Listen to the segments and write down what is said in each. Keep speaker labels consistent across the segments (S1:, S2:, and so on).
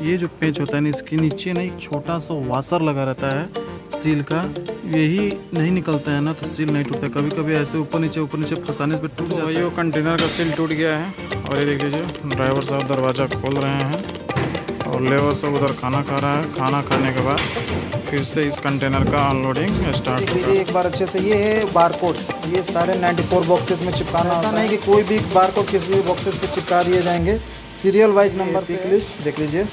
S1: ये जो पेंच होता है ना, इसके नीचे ना एक छोटा सा वाशर लगा रहता है सील का। यही नहीं निकलता है ना तो सील नहीं टूटता। कभी कभी ऐसे ऊपर नीचे फंसाने पे टूट जाता है। ये कंटेनर का सील टूट गया है और ये देख लीजिए ड्राइवर साहब दरवाज़ा खोल रहे हैं और लेबर सब उधर खाना खा रहा है। खाना खाने के बाद फिर से इस कंटेनर का अनलोडिंग स्टार्ट होगा।
S2: एक बार अच्छे से, ये है बारकोड। ये सारे 94 बॉक्सेस में चिपकाना होता नहीं कि कोई भी बारकोड किसी भी बॉक्सेस पे चिपका दिए जाएंगे। Serial wise number pick list देख लीजिए,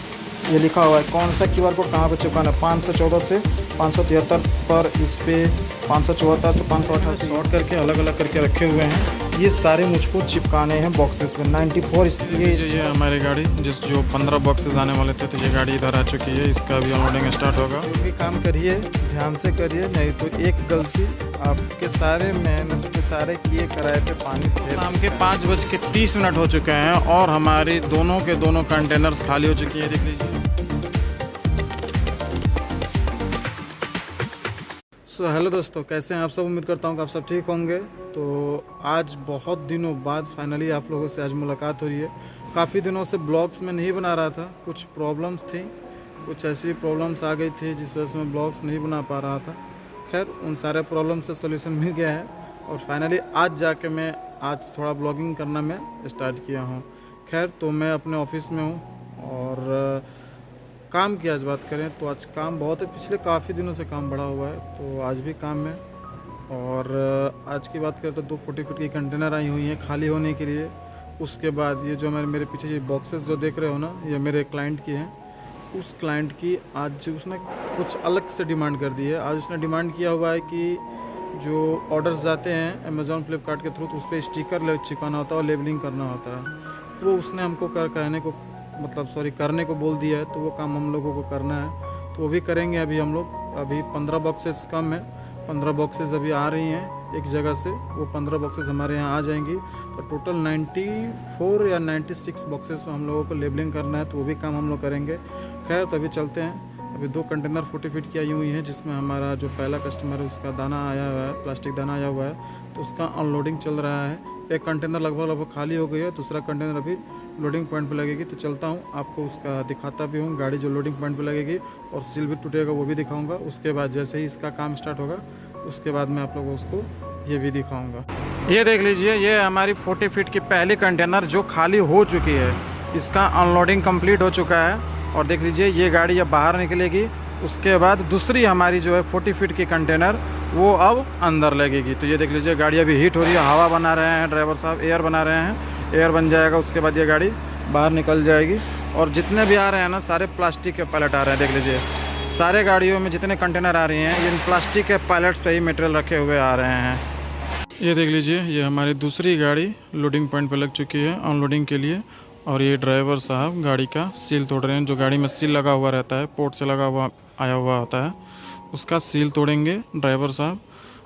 S2: ये लिखा हुआ है कौन सा QR कोड कहाँ पे चिपकाना है। 514 से 573 पर इस पे 574 से 588 शॉर्ट करके अलग अलग करके रखे हुए हैं। ये सारे मुझको चिपकाने हैं बॉक्सेस में 94।
S1: ये हमारी गाड़ी जो 15 बॉक्सेस आने वाले थे तो ये गाड़ी इधर आ चुकी है। इसका भी अनलोडिंग स्टार्ट होगा।
S2: ये काम करिए, ध्यान से करिए, नहीं तो एक गलती आपके सारे मेहनत के सारे किए कराए पे पानी फेर।
S1: शाम के 5:30 हो चुके हैं और हमारी दोनों के दोनों कंटेनर्स खाली हो चुकी है। देख लीजिए। हेलो दोस्तों, कैसे हैं आप सब? उम्मीद करता हूं कि आप सब ठीक होंगे। तो आज बहुत दिनों बाद फाइनली आप लोगों से आज मुलाकात हो रही है। काफ़ी दिनों से ब्लॉग्स में नहीं बना रहा था, कुछ प्रॉब्लम्स थी, कुछ ऐसी प्रॉब्लम्स आ गई थी जिस वजह से मैं ब्लॉग्स नहीं बना पा रहा था। खैर उन सारे प्रॉब्लम से सोल्यूशन मिल गया है और फाइनली आज जाके मैं आज थोड़ा ब्लॉगिंग करना मैं स्टार्ट किया हूँ। खैर तो मैं अपने ऑफिस में हूँ और काम की आज बात करें तो आज काम बहुत है। पिछले काफ़ी दिनों से काम बढ़ा हुआ है तो आज भी काम है। और आज की बात करें तो 2 40 फीट की कंटेनर आई हुई हैं खाली होने के लिए। उसके बाद ये जो मेरे पीछे ये बॉक्सेस जो देख रहे हो ना, ये मेरे क्लाइंट की हैं। उस क्लाइंट की आज उसने कुछ अलग से डिमांड कर दी है। आज उसने डिमांड किया हुआ है कि जो ऑर्डर्स जाते हैं अमेज़ॉन फ्लिपकार्ट के थ्रू तो उस पर स्टिकर चिपकाना होता है और लेबलिंग करना होता है। वो उसने हमको करने को बोल दिया है। तो वो काम हम लोगों को करना है तो वो भी करेंगे। अभी हम लोग 15 बॉक्सेस कम है, 15 बॉक्सेस अभी आ रही हैं एक जगह से। वो 15 बॉक्सेस हमारे यहाँ आ जाएंगी तो टोटल 94 या 96 बॉक्सेस में हम लोगों को लेबलिंग करना है तो वो भी काम हम लोग करेंगे। खैर तो अभी चलते हैं। अभी 2 कंटेनर 40 फीट की आई हुई हैं जिसमें हमारा जो पहला कस्टमर है उसका दाना आया हुआ है, प्लास्टिक दाना आया हुआ है तो उसका अनलोडिंग चल रहा है। एक कंटेनर लगभग खाली हो गई है, दूसरा कंटेनर अभी लोडिंग पॉइंट पे लगेगी। तो चलता हूँ, आपको उसका दिखाता भी हूँ गाड़ी जो लोडिंग पॉइंट पे लगेगी और सील भी टूटेगा वो भी दिखाऊंगा। उसके बाद जैसे ही इसका काम स्टार्ट होगा उसके बाद मैं आप लोगों को उसको ये भी दिखाऊंगा। ये देख लीजिए, ये हमारी 40 फीट की पहली कंटेनर जो खाली हो चुकी है। इसका अनलोडिंग कंप्लीट हो चुका है और देख लीजिए ये गाड़ी अब बाहर निकलेगी। उसके बाद दूसरी हमारी जो है 40 फीट की कंटेनर वो अब अंदर लगेगी। तो ये देख लीजिए गाड़ी अभी हीट हो रही है, हवा बना रहे हैं ड्राइवर साहब, एयर बना रहे हैं, एयर बन जाएगा। उसके बाद ये गाड़ी बाहर निकल जाएगी और जितने भी आ रहे हैं ना सारे प्लास्टिक के पैलेट आ रहे हैं। देख लीजिए सारे गाड़ियों में जितने कंटेनर आ रही हैं इन प्लास्टिक के पैलेट्स पे ही मटेरियल रखे हुए आ रहे हैं। ये देख लीजिए ये हमारी दूसरी गाड़ी लोडिंग पॉइंट पे लग चुकी है अनलोडिंग के लिए और ये ड्राइवर साहब गाड़ी का सील तोड़ रहे हैं। जो गाड़ी में सील लगा हुआ रहता है, पोर्ट से लगा हुआ आया हुआ होता है, उसका सील तोड़ेंगे ड्राइवर साहब।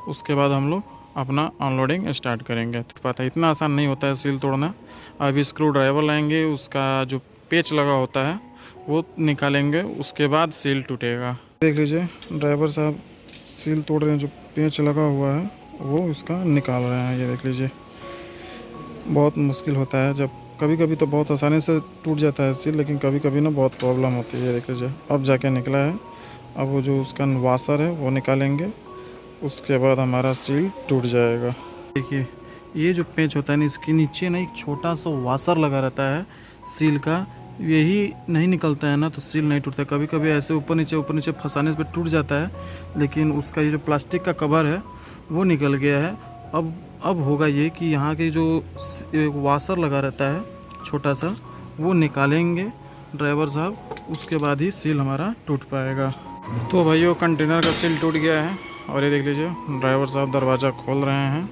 S1: उसके बाद हम लोग अपना अनलोडिंग स्टार्ट करेंगे। तो पता है इतना आसान नहीं होता है सील तोड़ना। अभी स्क्रू ड्राइवर लाएंगे, उसका जो पेच लगा होता है वो निकालेंगे, उसके बाद सील टूटेगा। देख लीजिए ड्राइवर साहब सील तोड़ रहे हैं, जो पेच लगा हुआ है वो इसका निकाल रहे हैं। ये देख लीजिए बहुत मुश्किल होता है, जब कभी कभी तो बहुत आसानी से टूट जाता है सील, लेकिन कभी कभी ना बहुत प्रॉब्लम होती है। देख लीजिए अब जाके निकला है। अब वो जो उसका वाशर है वो निकालेंगे, उसके बाद हमारा सील टूट जाएगा। देखिए ये जो पेंच होता है ना, इसके नीचे ना एक छोटा सा वाशर लगा रहता है सील का। यही नहीं निकलता है ना तो सील नहीं टूटता। कभी कभी ऐसे ऊपर नीचे फंसाने पे टूट जाता है, लेकिन उसका ये जो प्लास्टिक का कवर है वो निकल गया है। अब होगा ये कि यहाँ के जो वाशर लगा रहता है छोटा सा वो निकालेंगे ड्राइवर साहब, उसके बाद ही सील हमारा टूट पाएगा। तो भाइयों कंटेनर का सील टूट गया है और ये देख लीजिए ड्राइवर साहब दरवाज़ा खोल रहे हैं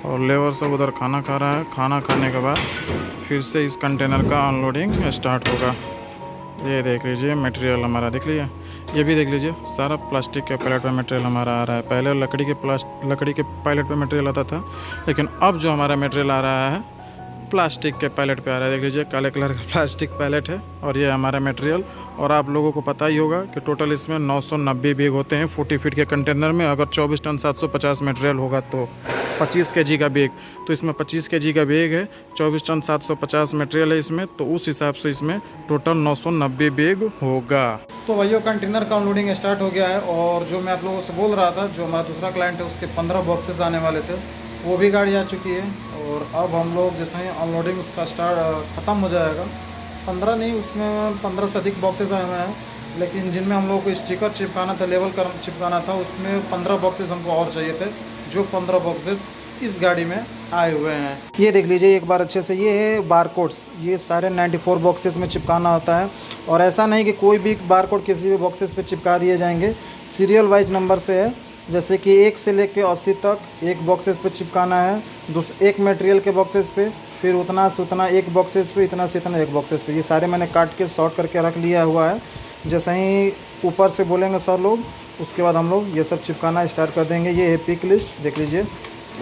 S1: और लेबर सब उधर खाना खा रहा है। खाना खाने के बाद फिर से इस कंटेनर का अनलोडिंग स्टार्ट होगा। ये देख लीजिए मटेरियल हमारा, देख लीजिए ये भी देख लीजिए सारा प्लास्टिक के पैलेट पे मटेरियल हमारा आ रहा है। पहले लकड़ी के पैलेट पे मटेरियल आता था, लेकिन अब जो हमारा मटेरियल आ रहा है प्लास्टिक के पैलेट पे आ रहा है। देख लीजिए काले कलर का प्लास्टिक पैलेट है और ये हमारा मटेरियल और आप लोगों को पता ही होगा कि टोटल इसमें 990 बैग होते हैं 40 फीट के कंटेनर में। अगर 24 टन 750 मटेरियल होगा तो 25 kg का बैग, तो इसमें 25 kg का बैग है, 24 टन 750 मटेरियल है इसमें, तो उस हिसाब से इसमें टोटल 990 बैग होगा। तो भैया कंटेनर का अनलोडिंग स्टार्ट हो गया है और जो मैं आप लोगों से बोल रहा था, जो हमारा दूसरा क्लाइंट है उसके 15 बॉक्सेस आने वाले थे, वो भी गाड़ी आ चुकी है। और अब हम लोग जैसे ही अनलोडिंग उसका ख़त्म हो जाएगा, 15 नहीं, उसमें 15 से अधिक बॉक्सेस आए हुए हैं, लेकिन जिनमें हम लोग को स्टिकर चिपकाना था, लेवल कर चिपकाना था, उसमें 15 बॉक्सेस हमको और चाहिए थे, जो 15 बॉक्सेस इस गाड़ी में आए हुए हैं।
S2: ये देख लीजिए एक बार अच्छे से, ये है बारकोड्स, ये सारे 94 बॉक्सेस में चिपकाना होता है। और ऐसा नहीं कि कोई भी बारकोड किसी भी बॉक्सेस पे चिपका दिए जाएंगे, सीरियल वाइज नंबर से है। जैसे कि 1 से लेकर 80 तक एक बॉक्सेस पे चिपकाना है, एक मटेरियल के बॉक्सेस पे, फिर उतना से उतना एक बॉक्सेस पे, इतना से इतना एक बॉक्सेस पे। ये सारे मैंने काट के शॉर्ट करके रख लिया हुआ है। जैसे ही ऊपर से बोलेंगे सर लोग, उसके बाद हम लोग ये सब चिपकाना स्टार्ट कर देंगे। ये है पिक लिस्ट, देख लीजिए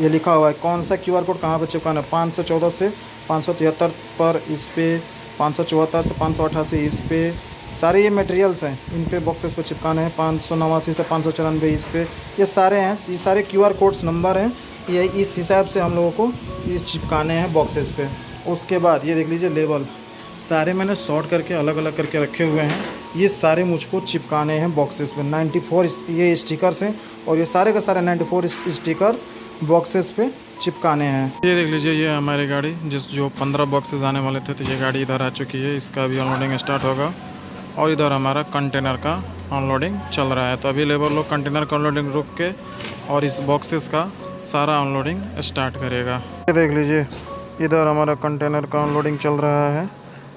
S2: ये लिखा हुआ है कौन सा QR कोड कहाँ पे चिपकाना है। 514 से 573 पर इस पे, 574 से 588 इस पे, सारे ये मटेरियल्स हैं, इन पे बॉक्सेस पे चिपकाने हैं। 589 से 594 इस पे, ये सारे हैं, ये सारे QR कोड्स नंबर हैं, ये इस हिसाब से हम लोगों को ये चिपकाने हैं बॉक्सेस पे। उसके बाद ये देख लीजिए लेबल, सारे मैंने शॉर्ट करके अलग अलग करके रखे हुए हैं। ये सारे मुझको चिपकाने हैं बॉक्सेस पे। 94 ये स्टिकर्स हैं और ये सारे का सारे 94 स्टिकर्स बॉक्सेस पे चिपकाने हैं।
S1: ये देख लीजिए, ये हमारी गाड़ी जो 15 बॉक्सेस आने वाले थे, तो ये गाड़ी इधर आ चुकी है, इसका भी अनलोडिंग स्टार्ट होगा। और इधर हमारा कंटेनर का अनलोडिंग चल रहा है। तो अभी लेबर लोग कंटेनर का अनलोडिंग रुक के और इस बॉक्सेस का सारा अनलोडिंग स्टार्ट करेगा। ये देख लीजिए, इधर हमारा कंटेनर का अनलोडिंग चल रहा है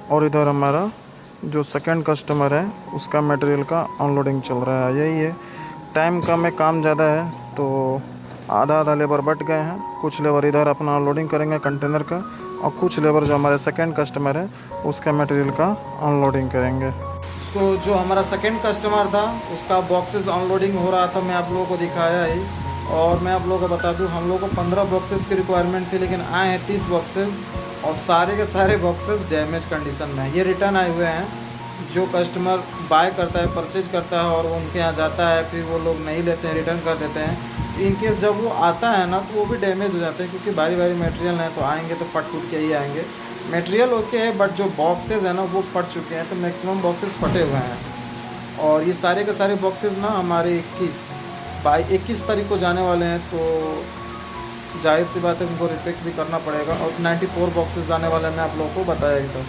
S1: और इधर हमारा जो सेकंड कस्टमर है उसका मटेरियल का अनलोडिंग चल रहा है। यही है, टाइम कम है, काम ज़्यादा है, तो आधा आधा लेबर बट गए हैं। कुछ लेबर इधर अपना अनलोडिंग करेंगे कंटेनर का, और कुछ लेबर जो हमारे सेकंड कस्टमर है उसका मटेरियल का अनलोडिंग करेंगे। तो जो हमारा सेकंड कस्टमर था उसका बॉक्सेस अनलोडिंग हो रहा था, मैं आप लोगों को दिखाया ही। और मैं आप लोगों को बता दूं, हम लोगों को 15 बॉक्सेस की रिक्वायरमेंट थी, लेकिन आए हैं 30 बॉक्सेस और सारे के सारे बॉक्सेस डैमेज कंडीशन में हैं। ये रिटर्न आए हुए हैं। जो कस्टमर बाय करता है, परचेज करता है और वो उनके यहाँ जाता है, फिर वो लोग नहीं लेते हैं, रिटर्न कर देते हैं। इनकेस जब वो आता है ना, तो वो भी डैमेज हो जाते हैं, क्योंकि भारी भारी मटेरियल हैं, तो आएंगे तो फट फूट के ही आएंगे। मटेरियल ओके है, बट जो बॉक्सेस है ना वो फट चुके हैं, तो मैक्सिमम बॉक्सेस फटे हुए हैं। और ये सारे के सारे बॉक्सेस ना हमारे 21 तारीख को जाने वाले हैं, तो जाहिर सी बात है उनको रिपेक भी करना पड़ेगा। और 94 बॉक्सेस जाने वाले हैं, मैं आप लोगों को बताया ही था।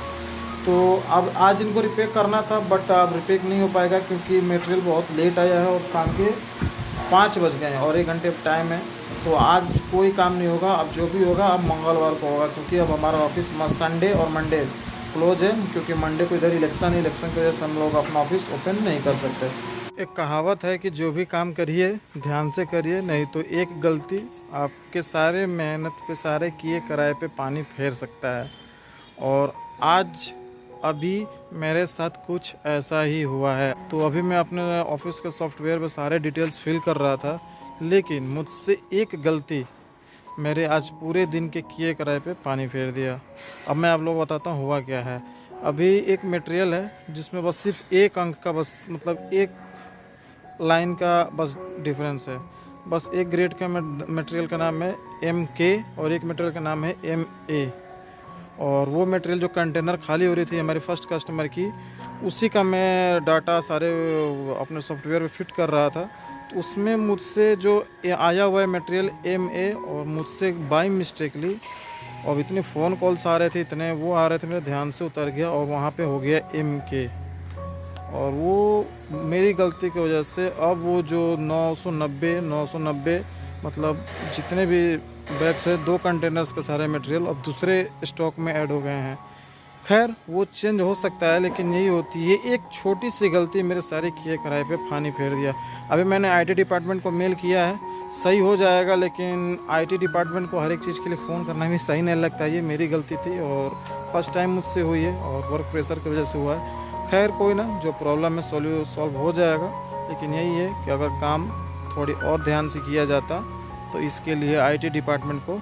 S1: तो अब आज इनको रिपेक करना था, बट अब रिपेक नहीं हो पाएगा, क्योंकि मटेरियल बहुत लेट आया है और शाम के 5 बज गए हैं और 1 घंटे टाइम है। तो आज कोई काम नहीं होगा। अब जो भी होगा अब मंगलवार को होगा, क्योंकि अब हमारा ऑफिस संडे और मंडे क्लोज है, क्योंकि मंडे को इधर इलेक्शन की वजह से हम लोग अपना ऑफिस ओपन नहीं कर सकते। एक कहावत है कि जो भी काम करिए ध्यान से करिए, नहीं तो एक गलती आपके सारे मेहनत पे, सारे किए कराए पे पानी फेर सकता है। और आज अभी मेरे साथ कुछ ऐसा ही हुआ है। तो अभी मैं अपने ऑफिस के सॉफ्टवेयर पे सारे डिटेल्स फिल कर रहा था, लेकिन मुझसे एक गलती मेरे आज पूरे दिन के किए कराए पे पानी फेर दिया। अब मैं आप लोगों को बताता हूँ हुआ क्या है। अभी एक मटेरियल है जिसमें बस सिर्फ एक अंक का, बस मतलब एक लाइन का बस डिफरेंस है। बस एक ग्रेड का मटेरियल का नाम है MK और एक मटेरियल का नाम है MA। और वो मटेरियल जो कंटेनर खाली हो रही थी हमारे फर्स्ट कस्टमर की, उसी का मैं डाटा सारे अपने सॉफ्टवेयर पे फिट कर रहा था। तो उसमें मुझसे जो आया हुआ है मटेरियल MA, और मुझसे बाय मिस्टेकली, और इतने फ़ोन कॉल्स आ रहे थे, इतने वो आ रहे थे, मेरे ध्यान से उतर गया और वहाँ पे हो गया MK। और वो मेरी गलती की वजह से अब वो जो 990 मतलब जितने भी बैग्स है, 2 कंटेनर्स के सारे मटेरियल अब दूसरे स्टॉक में ऐड हो गए हैं। खैर वो चेंज हो सकता है, लेकिन यही होती है, एक छोटी सी गलती मेरे सारे किए कराए पे पानी फेर दिया। अभी मैंने IT डिपार्टमेंट को मेल किया है, सही हो जाएगा, लेकिन IT डिपार्टमेंट को हर एक चीज़ के लिए फ़ोन करना भी सही नहीं लगता। ये मेरी गलती थी और फर्स्ट टाइम मुझसे हुई है और वर्क प्रेशर की वजह से हुआ है। खैर कोई ना, जो प्रॉब्लम है सॉल्व हो जाएगा। लेकिन यही है कि अगर काम थोड़ी और ध्यान से किया जाता तो इसके लिए IT डिपार्टमेंट को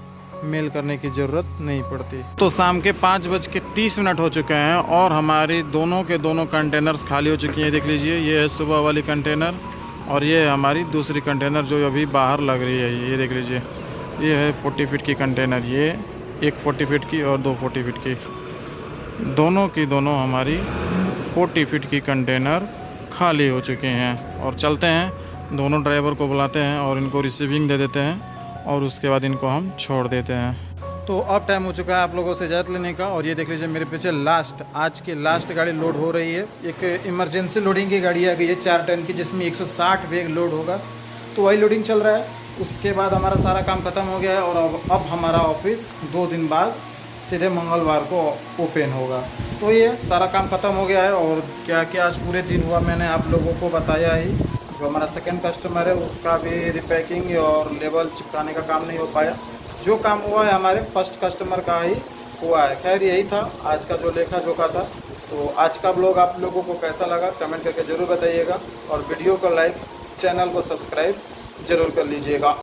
S1: मेल करने की ज़रूरत नहीं पड़ती। तो शाम के 5:30 हो चुके हैं और हमारी दोनों के दोनों कंटेनर्स खाली हो चुकी हैं। देख लीजिए, ये है सुबह वाली कंटेनर और ये है हमारी दूसरी कंटेनर जो अभी बाहर लग रही है। ये देख लीजिए, ये है 40 फीट की कंटेनर, ये एक 40 फीट की और 2 40 फीट की, दोनों की दोनों हमारी 40 फीट की कंटेनर खाली हो चुके हैं। और चलते हैं, दोनों ड्राइवर को बुलाते हैं और इनको रिसीविंग दे देते हैं और उसके बाद इनको हम छोड़ देते हैं। तो अब टाइम हो चुका है आप लोगों से इजाज़त लेने का और ये देख लीजिए मेरे पीछे आज की लास्ट गाड़ी लोड हो रही है। एक इमरजेंसी लोडिंग की गाड़ी आ गई है 4 टन की, जिसमें 160 बैग लोड होगा। तो वही लोडिंग चल रहा है। उसके बाद हमारा सारा काम ख़त्म हो गया है और अब हमारा ऑफिस 2 दिन बाद सीधे मंगलवार को ओपन होगा। तो ये सारा काम ख़त्म हो गया है और क्या क्या आज पूरे दिन हुआ मैंने आप लोगों को बताया ही। जो हमारा सेकंड कस्टमर है उसका भी रिपैकिंग और लेबल चिपकाने का काम नहीं हो पाया। जो काम हुआ है हमारे फर्स्ट कस्टमर का ही हुआ है। खैर यही था आज का जो लेखा जोखा था। तो आज का ब्लॉग आप लोगों को कैसा लगा कमेंट करके ज़रूर बताइएगा और वीडियो को लाइक, चैनल को सब्सक्राइब ज़रूर कर लीजिएगा।